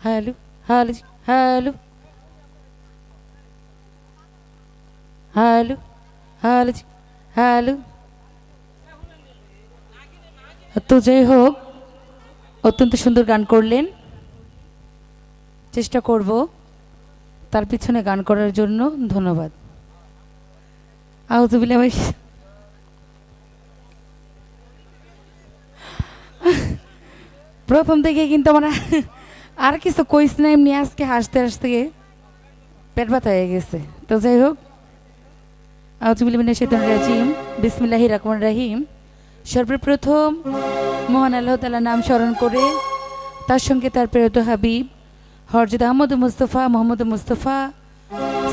Hello hello hello hello hello hello. তো যাই হোক, অত্যন্ত সুন্দর গান করলেন। চেষ্টা করব তার পিছনে গান করার জন্য। ধন্যবাদ। আউযুবিল্লাহি প্রথম থেকে কিন্তু আমরা আর কিছু কইস না, এমনি আজকে হাসতে হাসতে পেট ব্যথা হয়ে গেছে। তো যাই হোক, আউযুবিল্লাহি মিনাশ শাইতানির রাজিম, বিসমিল্লাহির রহমানির রহিম। সর্বপ্রথম মহান আল্লাহ তাআলার নাম স্মরণ করে, তার সঙ্গে তার প্রেরিত হাবিব হযরত আহমদ মুস্তফা মোহাম্মদ মুস্তফা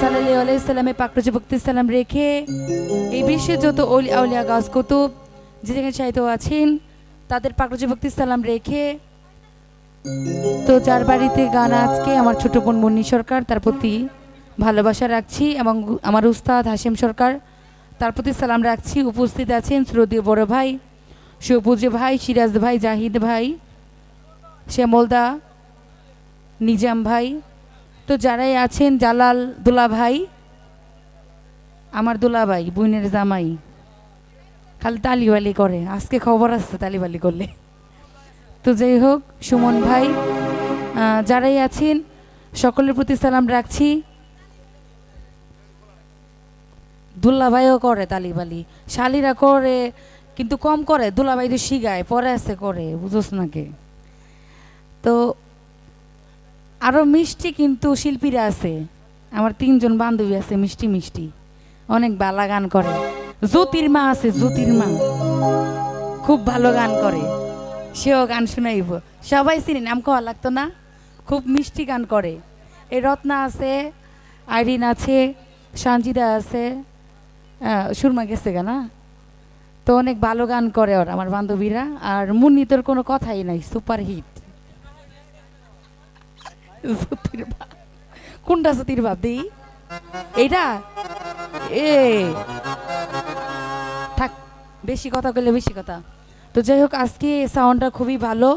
সাল্লাল্লাহু আলাইহি সাল্লামে পাকরুজে ভক্তি সালাম রেখে এই বিশ্বে যত অলি আউলিয়া গাছ কুতুব যে যেখানে সাহিত্য আছেন তাদের পাকরুজে ভক্তি সালাম রেখে, তো যার বাড়িতে গান আজকে আমার ছোট বোন মুন্নি সরকার, তার প্রতি ভালোবাসা রাখছি, এবং আমার উস্তাদ হাশেম সরকার, তার প্রতি সালাম রাখছি। উপস্থিত আছেন শ্রদ্ধেয় বড় ভাই সুপূজ্য ভাই সিরাজ ভাই, জাহিদ ভাই, শ্যামলদা, নিজাম ভাই, তো যারাই আছেন, জালাল দুলা ভাই, আমার দুলা ভাই বুইনের জামাই, খালি তালিবালি করে, আজকে খবর আসছে তালিবালি করলে। তো যাই হোক, সুমন ভাই, যারাই আছেন সকলের প্রতি সালাম রাখছি। দুল্লা ভাইও করে তালিবালি, শালিরা করে কিন্তু কম করে, দুলা ভাই তো শিগায় পরে আছে করে, বুঝোস নাকি। তো আরও মিষ্টি কিন্তু শিল্পীরা আছে, আমার 3জন বান্ধবী আছে মিষ্টি মিষ্টি, অনেক ভালো গান করে। জ্যোতির্মা আছে, জ্যোতির্মা খুব ভালো গান করে, সেও গান শোনাইব। সবাই চিনি, নাম কওয়া লাগতো না, খুব মিষ্টি গান করে। এই রত্না আছে, আইরিন আছে, সঞ্জিদা আছে, সুরমা গেছে গানা, তো অনেক ভালো গান করে ওরা আমার বান্ধবীরা। আর মুন্নি তোর কোনো কথাই নাই, সুপার হিট। কোনটা সতীর ভাব দিই এইটা, এ থাক, বেশি কথা কইলে বেশি কথা। তো যাই হোক, আজকে সাউন্ডটা খুবই ভালো।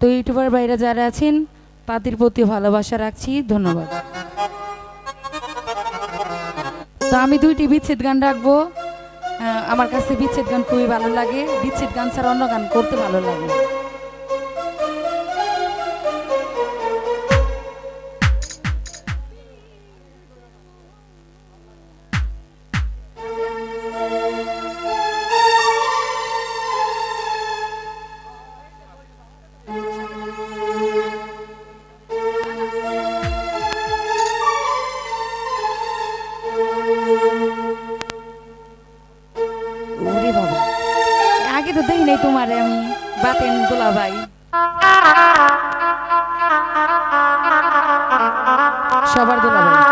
তো ইউটিউবার বাইরে যারা আছেন তাদের প্রতি ভালোবাসা রাখছি, ধন্যবাদ। তো আমি 2টি বিচ্ছেদ গান রাখবো। আমার কাছে বিচ্ছেদ গান খুবই ভালো লাগে, বিচ্ছেদ গান ছাড়া অন্য গান করতে ভালো লাগে। ওরে বাবা, আগে তো দেখি নাই তোমারে আমি, বাতেন দোলা ভাই, সবার দোলা ভাই।